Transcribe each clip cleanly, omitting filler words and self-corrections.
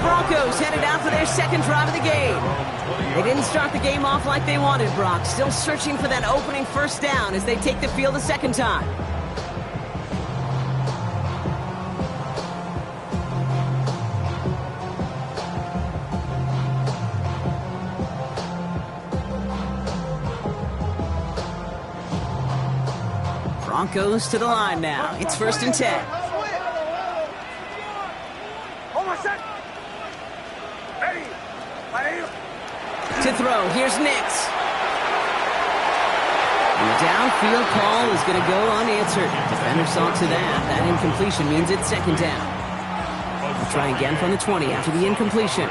Broncos headed out for their second drive of the game. They didn't start the game off like they wanted, Brock. Still searching for that opening first down as they take the field a second time. Broncos to the line now. It's 1st and 10. To throw, here's Nix. And the downfield call is going to go unanswered. Defender saw to that. That incompletion means it's second down. We'll try again from the 20 after the incompletion.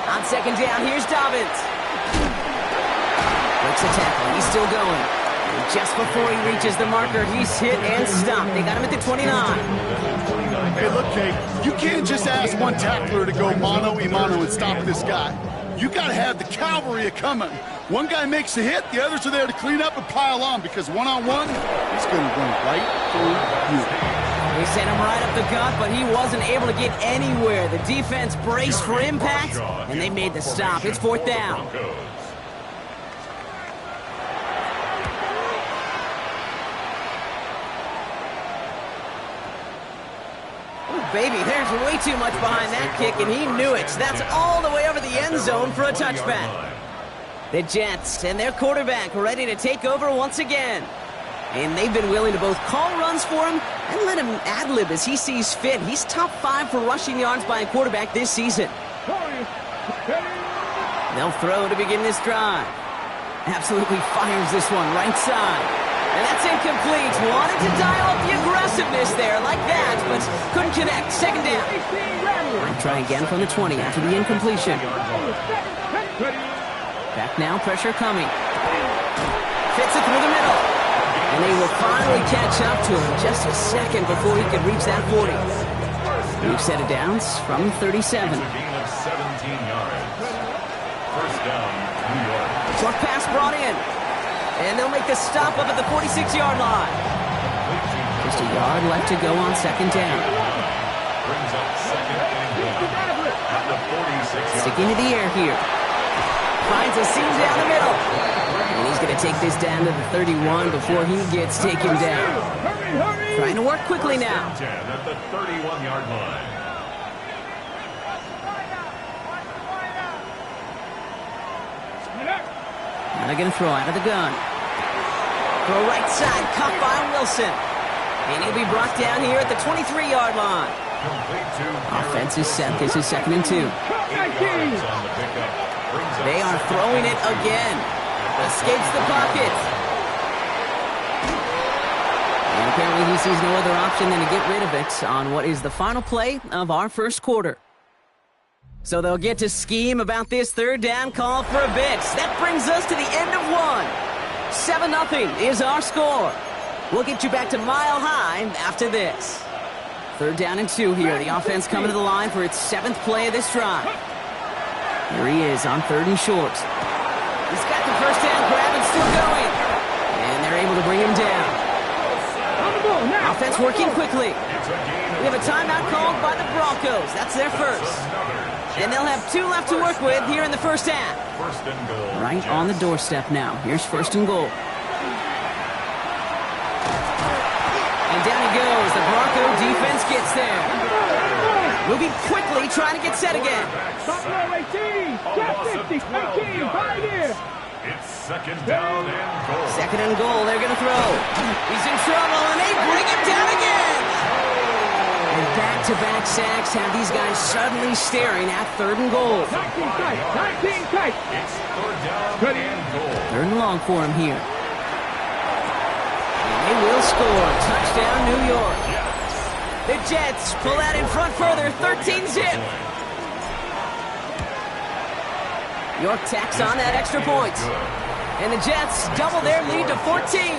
On second down, here's Dobbins. Breaks a tackle, he's still going. And just before he reaches the marker, he's hit and stopped. They got him at the 29. Hey, look, Jake, you can't just ask one tackler to go mano-a-mano and stop this guy. You got to have the cavalry coming. One guy makes a hit, the others are there to clean up and pile on, because one-on-one, he's going to run right through you. They sent him right up the gut, but he wasn't able to get anywhere. The defense braced for impact, and they made the stop. It's 4th down. Baby, there's way too much behind that kick, and he knew it. That's all the way over the end zone for a touchback. The Jets and their quarterback ready to take over once again. And they've been willing to both call runs for him and let him ad-lib as he sees fit. He's top 5 for rushing yards by a quarterback this season. They'll throw to begin this drive. Absolutely fires this one right side. And that's incomplete. Wanted to dial up the aggressiveness there like that, but couldn't connect. Second down. I'll try again from the 20 after the incompletion. Back now, pressure coming. Fits it through the middle. And they will finally catch up to him just a second before he could reach that 40. New set of downs from 37. Short pass brought in. And they'll make the stop up at the 46-yard line. Just a yard left to go on second down. Sticking to the air here. Finds a seam down the middle. And he's going to take this down to the 31 before he gets taken down. Trying to work quickly now. At the 31-yard line. Now they're going to throw out of the gun. Throw right side, caught by Wilson. And he'll be brought down here at the 23-yard line. Offense is set. This is 2nd and 2. They are throwing it again. Escapes the pocket. And apparently he sees no other option than to get rid of it on what is the final play of our first quarter. So they'll get to scheme about this third down call for a bit. That brings us to the end of one. 7-0 is our score. We'll get you back to Mile High after this. 3rd down and 2 here. The offense coming to the line for its 7th play of this drive. Here he is on 3rd and short. He's got the first down grab and still going. And they're able to bring him down. Offense working quickly. We have a timeout called by the Broncos. That's their first. And they'll have 2 left to work with here in the first half. Right on the doorstep now. Here's 1st and goal. And down he goes. The Bronco defense gets there. Moving quickly, trying to get set again. It's 2nd down and goal. 2nd and goal. They're going to throw. He's in trouble, and they bring him down again. And back-to-back sacks have these guys suddenly staring at 3rd and goal. 19 tight. It's 3rd down and goal. 3rd and long for him here. And they will score. Touchdown, New York. The Jets pull out in front further, 13-zip. York tacks on that extra point. And the Jets double their lead to 14.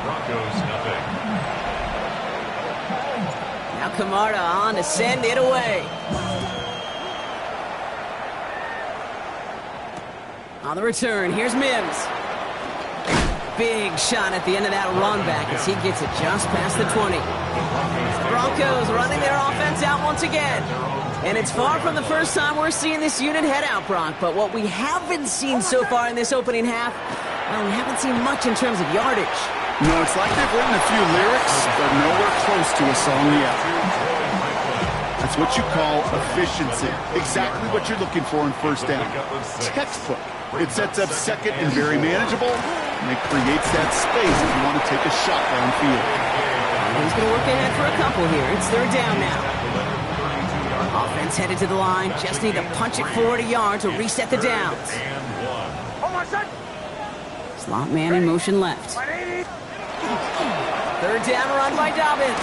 Broncos nothing. Now Camarda on to send it away. On the return, here's Mims. big shot at the end of that run back as he gets it just past the 20. Broncos running their offense out once again. And it's far from the first time we're seeing this unit head out, Brock. But what we haven't seen so far in this opening half, well, we haven't seen much in terms of yardage. No, it's like they've written a few lyrics, but nowhere close to a song yet. That's what you call efficiency. Exactly what you're looking for in first down. Textbook. It sets up second and very manageable, and it creates that space if you want to take a shot downfield. He's going to work ahead for a couple here. It's third down now. Offense headed to the line. Just need to punch it forward a yard to reset the downs. Slot man in motion left. Third down run by Dobbins.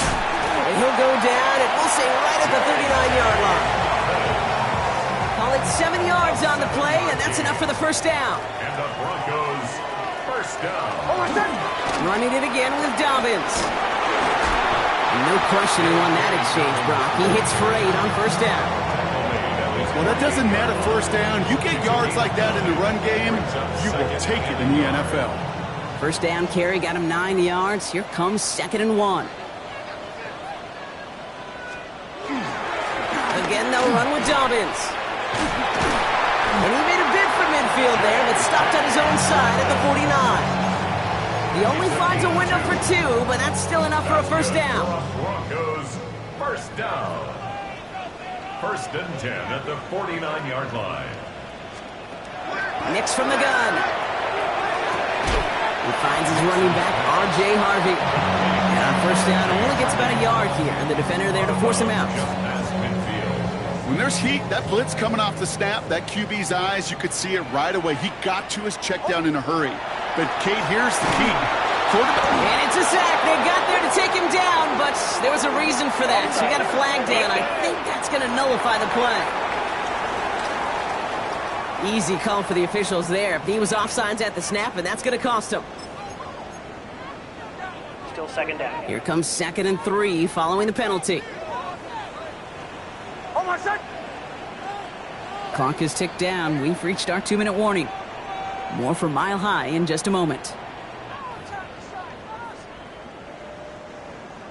And he'll go down, and we'll say right at the 39-yard line. Call it 7 yards on the play, and that's enough for the first down. And the Broncos first down. Running it again with Dobbins. No question he won that exchange, Brock. He hits for 8 on first down. Well, that doesn't matter first down. You get yards like that in the run game, you will take it in the NFL. First down carry got him 9 yards. Here comes 2nd and 1. Again, they'll run with Dobbins. And he made a bid for midfield there, but stopped on his own side at the 49. He only finds a window for 2, but that's still enough for a first down. Broncos first down. First and 10 at the 49-yard line. Nix from the gun. He finds his running back, R.J. Harvey. And on first down, only gets about a yard here, and the defender there to force him out. When there's heat, that blitz coming off the snap, that QB's eyes, you could see it right away. He got to his check down in a hurry. But, Kate, here's the key. And it's a sack. They got there to take him down, but there was a reason for that. So we got a flag down. I think that's going to nullify the play. Easy call for the officials there. He was offsides at the snap, and that's going to cost him. Still second down. Here comes 2nd and 3 following the penalty. Clock is ticked down. We've reached our 2-minute warning. More from Mile High in just a moment.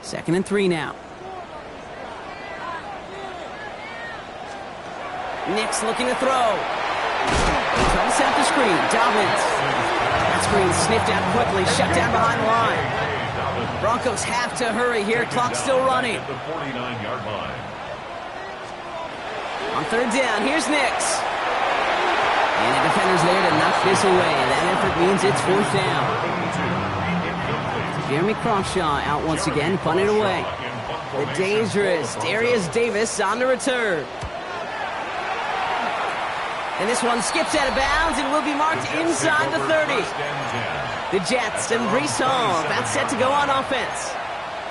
2nd and 3 now. Nix looking to throw. Trying to set up the screen. Dobbins. That screen sniffed out quickly. Shut down behind the line. Broncos have to hurry here. Clock's still running. The 49-yard line. On third down, here's Nix. And the defender's there to knock this away. That effort means it's fourth down. Jeremy Crawshaw out once again, punted away. The dangerous Darius Davis on the return. And this one skips out of bounds and will be marked inside the 30. The Jets and Breece Hall about set to go on offense.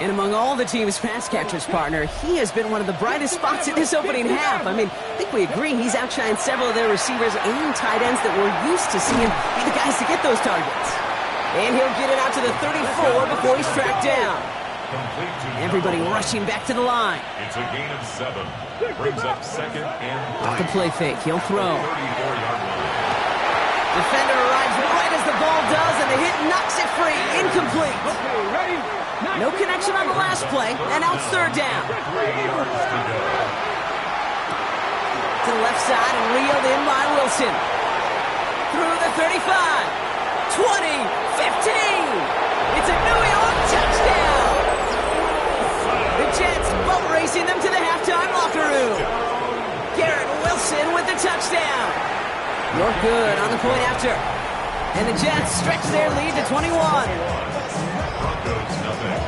And among all the team's pass catchers, partner, he has been one of the brightest spots in this opening half. I mean, I think we agree he's outshined several of their receivers and tight ends that we're used to seeing be the guys to get those targets. And he'll get it out to the 34 before he's tracked down. Everybody rushing back to the line. It's a gain of 7. Brings up 2nd and 3. Off the play fake, he'll throw. 34-yard line. Defender arrives right as the ball does, and the hit knocks it free. Incomplete. No connection on the last play, and now it's third down. 3 yards to go. To the left side and reeled in by Wilson. Through the 35, 20, 15. It's a New York touchdown. The Jets boat racing them to the halftime locker room. Garrett Wilson with the touchdown. York good on the point after. And the Jets stretch their lead to 21. Broncos nothing.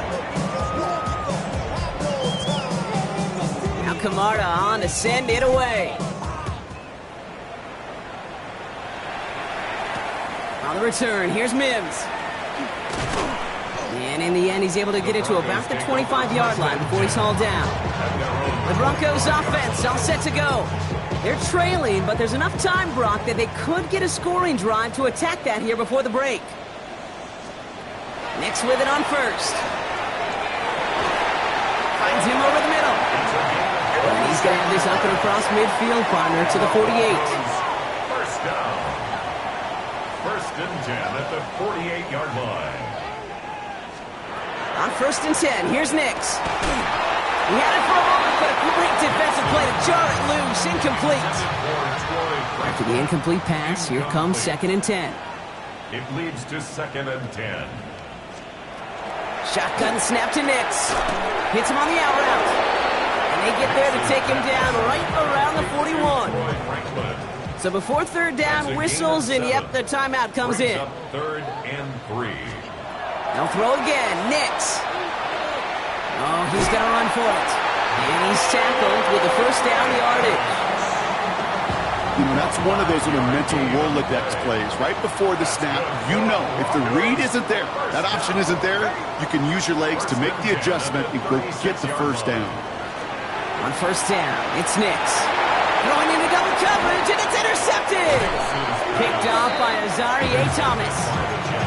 Now Camarda on to send it away. On the return, here's Mims. And in the end, he's able to get it to about the 25-yard line before he's hauled down. The Broncos offense all set to go. They're trailing, but there's enough time, Brock, that they could get a scoring drive to attack that here before the break. Nix with it on first. Finds him over the middle. And he's going to have this up and across midfield, partner, to the 48. First down. First and 10 at the 48-yard line. On 1st and 10, here's Nix. He had it for a moment, but a great defensive play to jar it loose. Incomplete. After the incomplete pass, here comes 2nd and 10. It leads to 2nd and 10. Shotgun snap to Nix. Hits him on the out route. And they get there to take him down right around the 41. So before 3rd down whistles, and yep, the timeout comes in. 3rd and 3. They'll throw again. Nix. Oh, he's going to run for it. And he's tackled with the 1st down yardage. You know, that's one of those little mental Rolodex plays. Right before the snap, you know if the read isn't there, that option isn't there, you can use your legs to make the adjustment and go get the 1st down. On 1st down, it's Nix. Throwing into double coverage, and it's intercepted! Picked off by Azareye'h Thomas.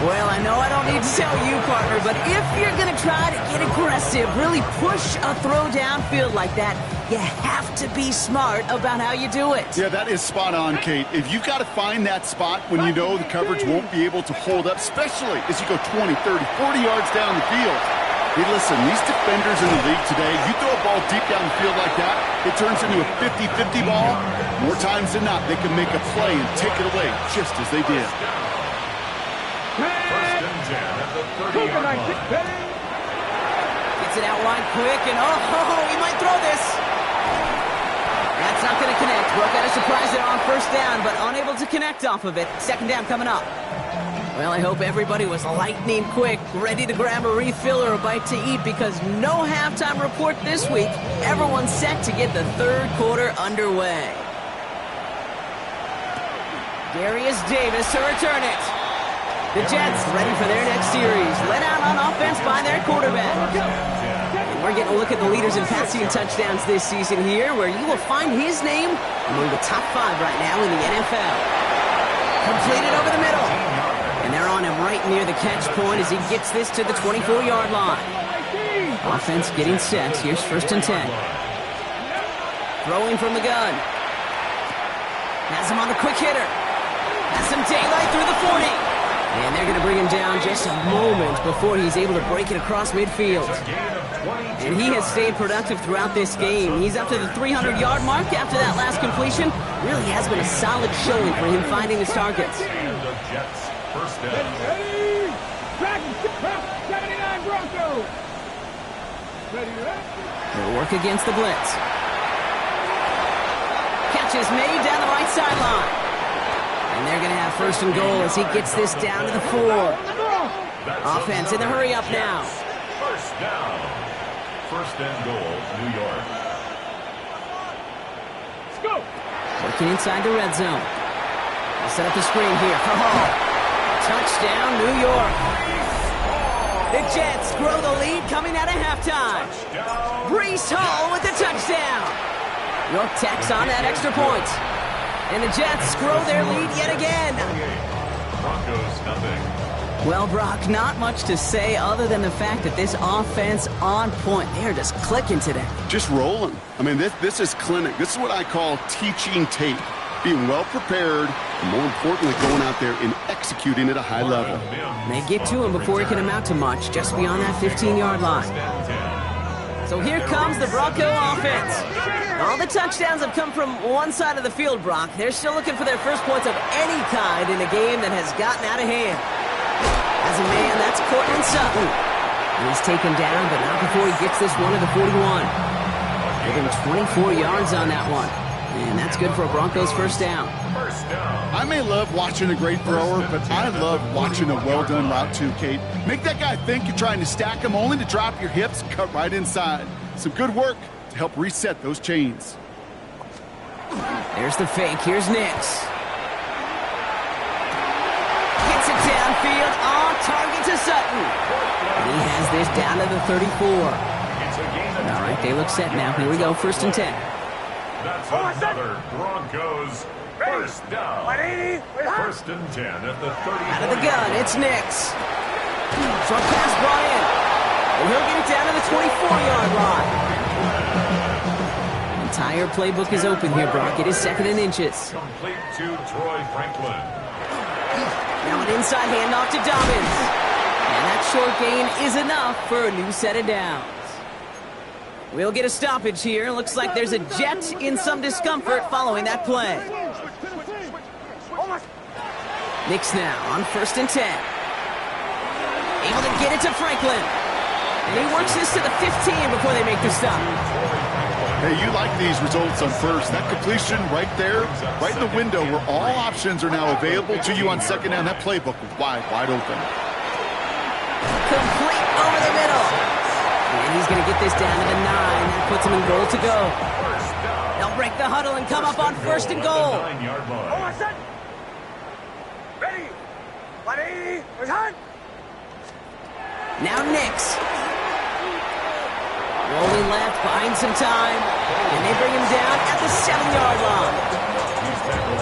Well, I know I don't need to tell you, partner, but if you're going to try to get aggressive, really push a throw downfield like that, you have to be smart about how you do it. Yeah, that is spot on, Kate. If you've got to find that spot when you know the coverage won't be able to hold up, especially as you go 20, 30, 40 yards down the field. Hey, listen, these defenders in the league today, you throw a ball deep down the field like that, it turns into a 50-50 ball. More times than not, they can make a play and take it away, just as they did. 1st and 10 at the 30-yard line. Gets it out wide quick, and he might throw this. That's not going to connect. Broke out a surprise there on 1st down, but unable to connect off of it. 2nd down coming up. Well, I hope everybody was lightning quick, ready to grab a refill or a bite to eat, because no halftime report this week. Everyone's set to get the 3rd quarter underway. Darius Davis to return it. The Jets ready for their next series. Led out on offense by their quarterback. And we're getting a look at the leaders in passing touchdowns this season here, where you will find his name among the top 5 right now in the NFL. Completed over the middle. And they're on him right near the catch point as he gets this to the 24-yard line. Offense getting set. Here's 1st and 10. Throwing from the gun. Has him on the quick hitter. Has some daylight through the 40. And they're going to bring him down just a moment before he's able to break it across midfield. And he has stayed productive throughout this game. He's up to the 300-yard mark after that last completion. Really has been a solid showing for him finding his targets. And the Jets, 1st down. Ready? Dragon, 79 Broncos. Ready, ready? They'll work against the blitz. Catch is made down the right sideline. And they're going to have 1st and goal as he gets this down to the 4. Offense in the hurry up now. 1st down. 1st and goal, New York. Let's go. Working inside the red zone. They'll set up the screen here for Hall. Touchdown, New York. The Jets grow the lead coming out of halftime. Breece Hall with the touchdown. York tacks on that extra point. And the Jets grow their lead yet again. Broncos, nothing. Well, Brock, not much to say other than the fact that this offense on point. They're just clicking today. Just rolling. I mean, this is clinic. This is what I call teaching tape. Being well prepared, and more importantly, going out there and executing at a high level. They get to him before it can amount to much, just beyond that 15-yard line. So here comes the Bronco offense. All the touchdowns have come from one side of the field, Brock. They're still looking for their first points of any kind in a game that has gotten out of hand. As a man, that's Courtland Sutton. And he's taken down, but not before he gets this one to the 41. Giving 24 yards on that one. And that's good for a Broncos 1st down. I may love watching a great thrower, but I love watching a well-done route too, Kate. Make that guy think you're trying to stack him only to drop your hips and cut right inside. Some good work to help reset those chains. There's the fake. Here's Nix. Gets it downfield on target to Sutton. And he has this down to the 34. All right, they look set now. Here we go, 1st and 10. That's another Broncos 1st down. 1st and 10 at the 30. Out of the gun, it's Nix. Short pass brought in. And he'll get it down to the 24-yard line. Entire playbook is open here, Brock. It is 2nd and inches. Complete to Troy Franklin. Now an inside handoff to Dobbins. And that short gain is enough for a new set of downs. We'll get a stoppage here. Looks like there's a Jet in some discomfort following that play. Knicks now on 1st and 10. Able to get it to Franklin. And he works this to the 15 before they make the stop. Hey, you like these results on first. That completion right there, right in the window where all options are now available to you on second down. That playbook was wide open. Complete over the middle. And he's going to get this down to the 9. That puts him in goal to go. They'll break the huddle and come up on 1st and goal. Now Knicks. Rolling left, buying some time. And they bring him down at the 7-yard line.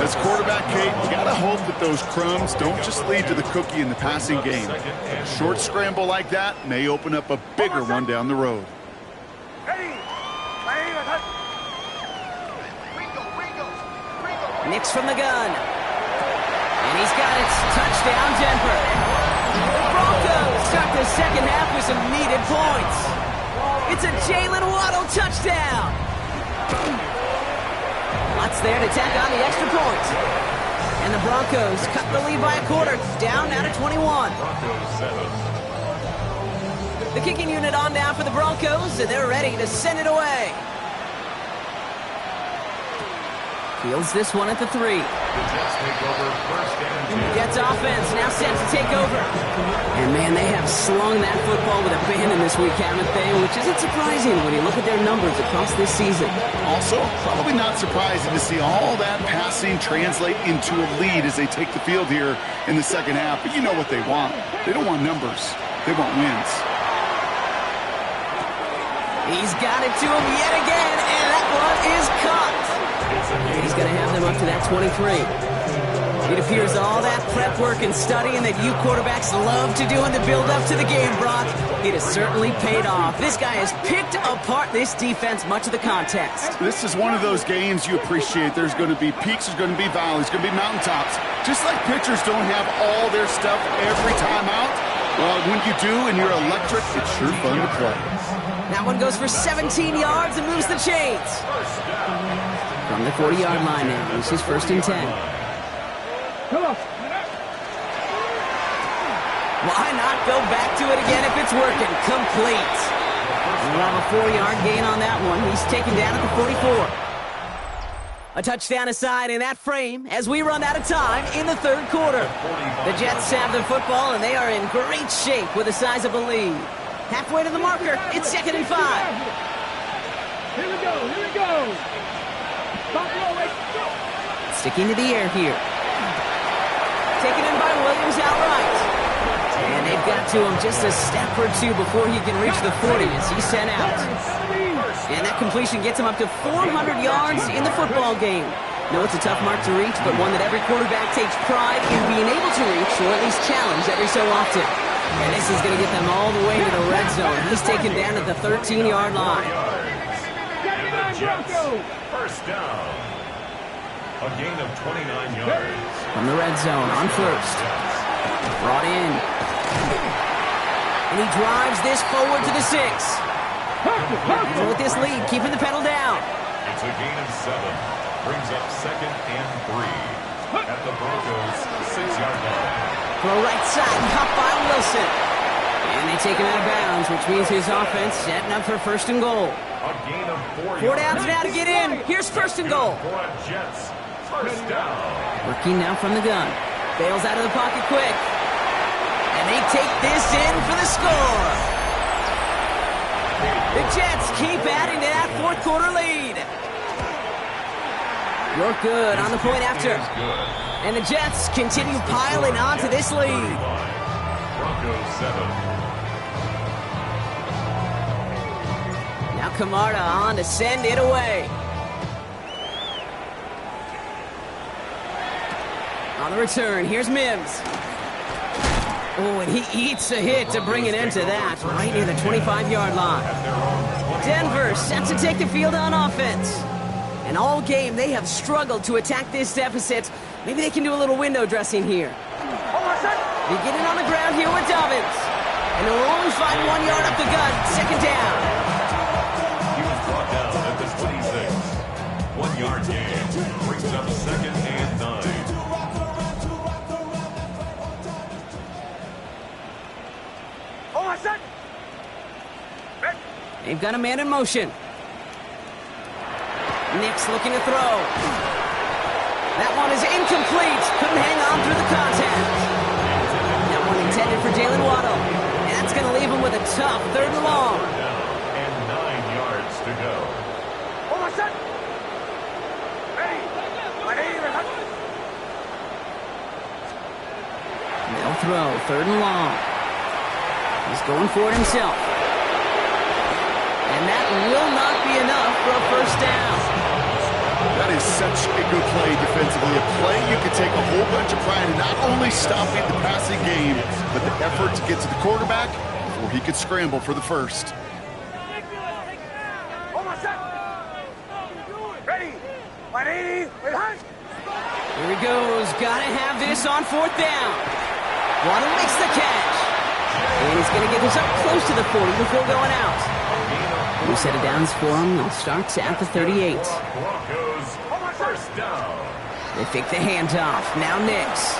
As quarterback, Kate, you got to hope that those crumbs don't just lead to the cookie in the passing game. A short scramble like that may open up a bigger one down the road. Knicks from the gun. And he's got it. Touchdown, Denver. The Broncos start the second half with some needed points. It's a Jalen Waddle touchdown. Lots there to tack on the extra point. And the Broncos cut the lead by a quarter. Down now to 21. The kicking unit on now for the Broncos, and they're ready to send it away. Fields this one at the 3. The Jets take over 1st and 10. Jets offense now set to take over. And man, they have slung that football with abandon this week, haven't they? Which isn't surprising when you look at their numbers across this season. Also, probably not surprising to see all that passing translate into a lead as they take the field here in the second half. But you know what they want. They don't want numbers. They want wins. He's got it to him yet again, and that one is caught. He's going to have them up to that 23. It appears all that prep work and studying that you quarterbacks love to do in the build-up to the game, Brock, it has certainly paid off. This guy has picked apart this defense much of the contest. This is one of those games you appreciate. There's going to be peaks, there's going to be valleys, there's going to be mountaintops. Just like pitchers don't have all their stuff every time out, well, when you do and you're electric, it's sure fun to play. That one goes for 17 yards and moves the chains. From the 40-yard line now, this is 1st and 10. Why not go back to it again if it's working? Complete. We'll have a 4-yard gain on that one. He's taken down at the 44. A touchdown aside in that frame as we run out of time in the 3rd quarter. The Jets have the football, and they are in great shape with a sizable lead. Halfway to the marker, it's 2nd and 5. Here we go. Sticking to the air here. Taken in by Williams outright. And they've got to him just a step or two before he can reach the 40 as he's sent out. And that completion gets him up to 400 yards in the football game. No, it's a tough mark to reach, but one that every quarterback takes pride in being able to reach, or at least challenge every so often. And this is going to get them all the way to the red zone. He's taken down at the 13-yard line. Jets, 1st down. A gain of 29 yards. From the red zone on 1st. Brought in. And he drives this forward to the 6. And with this lead, keeping the pedal down. It's a gain of 7. Brings up 2nd and 3. At the Broncos' 6-yard line. Throw right side, caught by Wilson. And they take him out of bounds, which means his offense setting up for 1st and goal. A gain of 4 4 downs now to get in. Here's 1st and goal. For a Jets, 1st down. Working now from the gun. Bails out of the pocket quick. And they take this in for the score. The Jets keep adding to that 4th quarter lead. York good on the point after. And the Jets continue piling onto this lead. Broncos 7. Now Camarda on to send it away. On the return, here's Mims. Oh, and he eats a hit to bring an end to that, right near the 25-yard line. Denver set to take the field on offense. And all game, they have struggled to attack this deficit. Maybe they can do a little window dressing here. Beginning on the ground here with Dobbins. And he'll only find 1 yard up the gut. Second down. He was brought down at the 26. 1 yard gain. Brings up second and 9. They've got a man in motion. Nix looking to throw. That one is incomplete. Couldn't hang on through the contact. That one intended for Jalen Waddle. And that's going to leave him with a tough 3rd and long. And 9 yards to go. They'll throw. 3rd and long. He's going for it himself. And that will not be enough for a first down. That is such a good play defensively. A play you can take a whole bunch of pride in not only stopping the passing game, but the effort to get to the quarterback before he could scramble for the first. Here he goes. Gotta have this on 4th down. Waddle makes the catch. And he's going to get this up close to the 40 before going out. New set of downs for him. They'll start at the 38. Broncos, first down. They fake the handoff. Now Nix.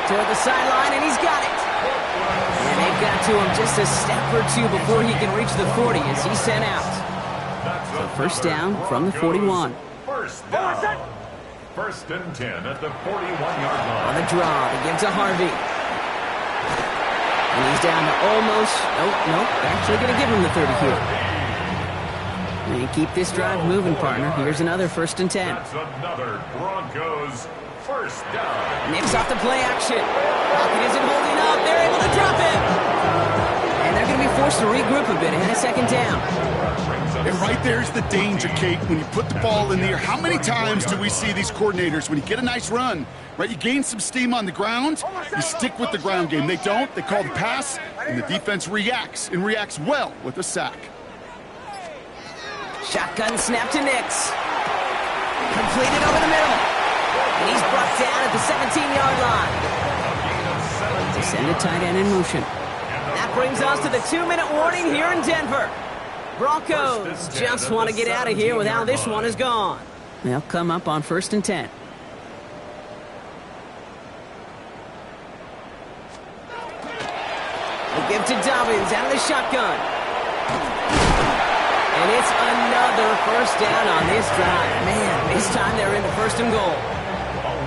Toward the sideline, and he's got it. And they've got to him just a step or two before he can reach the 40 as he's sent out. So first down from the 41. First down. 1st and 10 at the 41-yard line. On the draw, they give to Harvey. And he's down to almost... Nope. They're actually going to give him the 30 here. And keep this drive moving, partner. Here's another 1st and 10. That's another Broncos first down. Nix off the play action. Pocket isn't holding up. They're able to drop him. And they're going to be forced to regroup a bit ahead of 2nd down. And right there's the danger, Kate, when you put the ball in the air. How many times do we see these coordinators, when you get a nice run, right, you gain some steam on the ground, you stick with the ground game. They don't. They call the pass, and the defense reacts, and reacts well with a sack. Shotgun snap to Nix. Completed over the middle. And he's brought down at the 17-yard line. They send a tight end in motion. That brings us to the 2-minute warning here in Denver. Broncos just want to get out of here with how this one is gone. They'll come up on 1st and 10. They give to Dobbins out of the shotgun. And it's another first down on this drive. Man, this time they're into 1st and goal.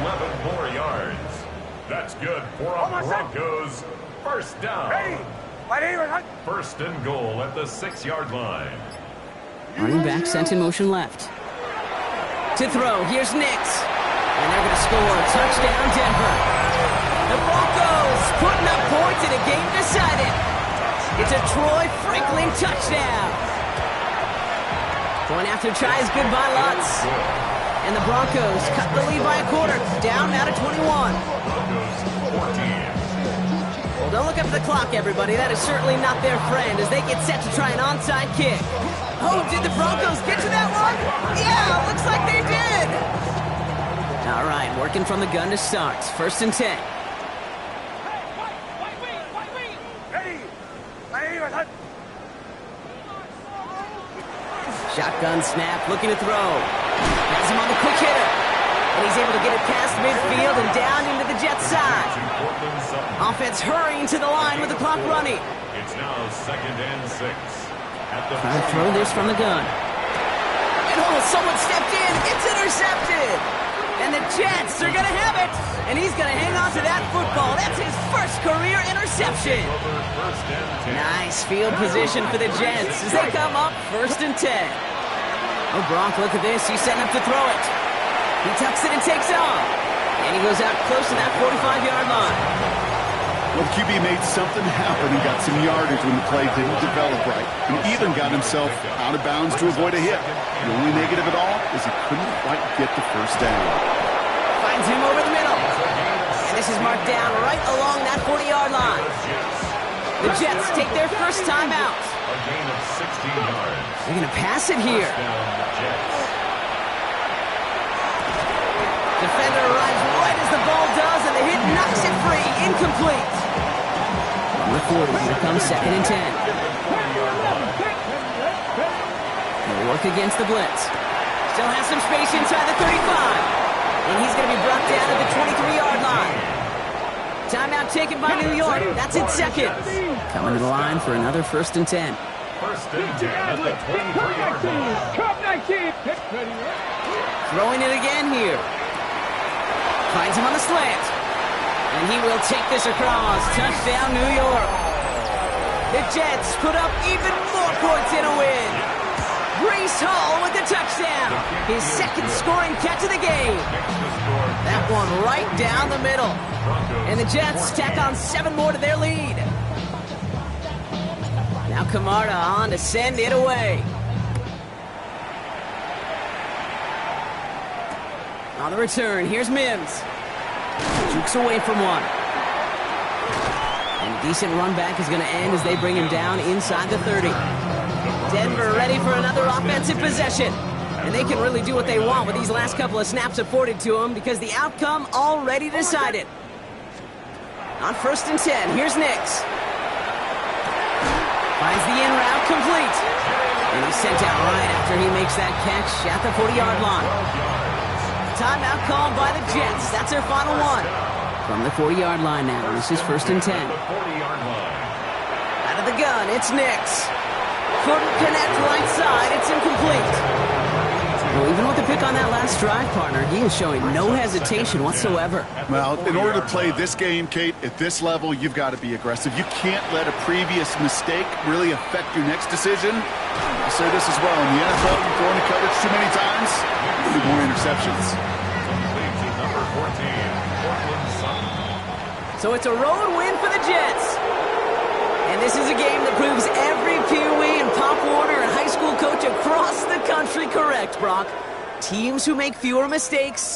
11 more yards. That's good for a Broncos first down. 1st and goal at the 6-yard line. Running back sent in motion left. To throw, here's Nix. And they're going to score. Touchdown, Denver. The Broncos putting up points in a game decided. It's a Troy Franklin touchdown. Point after tries good by Lutz. And the Broncos cut the lead by a quarter. Down now to 21. Broncos 14. Well, don't look up at the clock, everybody. That is certainly not their friend as they get set to try an onside kick. Oh, did the Broncos get to that one? Yeah, looks like they did. All right, working from the gun to start. 1st and 10. Shotgun snap, looking to throw. Has him on the quick hitter. And he's able to get it past midfield and down into the Jets side. Offense hurrying to the line with the clock running. It's now 2nd and 6. Trying to throw this from the gun. And someone stepped in. It's intercepted. And the Jets are going to have it. And he's going to hang on to that football. That's his first career interception. Nice field position for the Jets as they come up 1st and 10. Oh, Gronk, look at this. He's setting up to throw it. He tucks it and takes off. And he goes out close to that 45-yard line. Well, QB made something happen and got some yardage when the play didn't develop right. And even got himself out of bounds to avoid a hit. The only negative at all is he couldn't quite get the first down. Finds him over the middle. And this is marked down right along that 40-yard line. The Jets take their first time out. A gain of 16 yards. They're going to pass it here. Defender arrives right as the ball does, and the hit knocks it free. Incomplete. From the 40, here comes 2nd and 10. He'll work against the blitz. Still has some space inside the 35. And he's going to be brought down at the 23-yard line. Timeout taken by New York. That's in seconds. Coming to the line for another 1st and 10. First and 10 at the 23-yard line. Throwing it again here. Finds him on the slant. And he will take this across. Touchdown, New York. The Jets put up even more points in a win. Breece Hall with the touchdown. His 2nd scoring catch of the game. That one right down the middle. And the Jets tack on 7 more to their lead. Now Camarda on to send it away. On the return, here's Mims. Jukes away from one. And a decent run back is going to end as they bring him down inside the 30. Denver ready for another offensive possession. And they can really do what they want with these last couple of snaps afforded to them because the outcome already decided. On 1st and 10, here's Nix. Finds the in route complete. And he's sent out right after he makes that catch at the 40-yard line. Timeout called by the Jets. That's their final one. From the 40-yard line now, this is 1st and 10. Out of the gun, it's Nix. Couldn't connect right side. It's incomplete. Well, even with the pick on that last drive, partner, he is showing no hesitation whatsoever. Well, in order to play this game, Kate, at this level, you've got to be aggressive. You can't let a previous mistake really affect your next decision. I'll say this as well. In the NFL, you throw into coverage too many times, you do more interceptions. Number 14, Portland Sun. So it's a road win for the Jets. And this is a game that proves every Pee Wee and Pop Warner and high school coach across the country correct, Brock. Teams who make fewer mistakes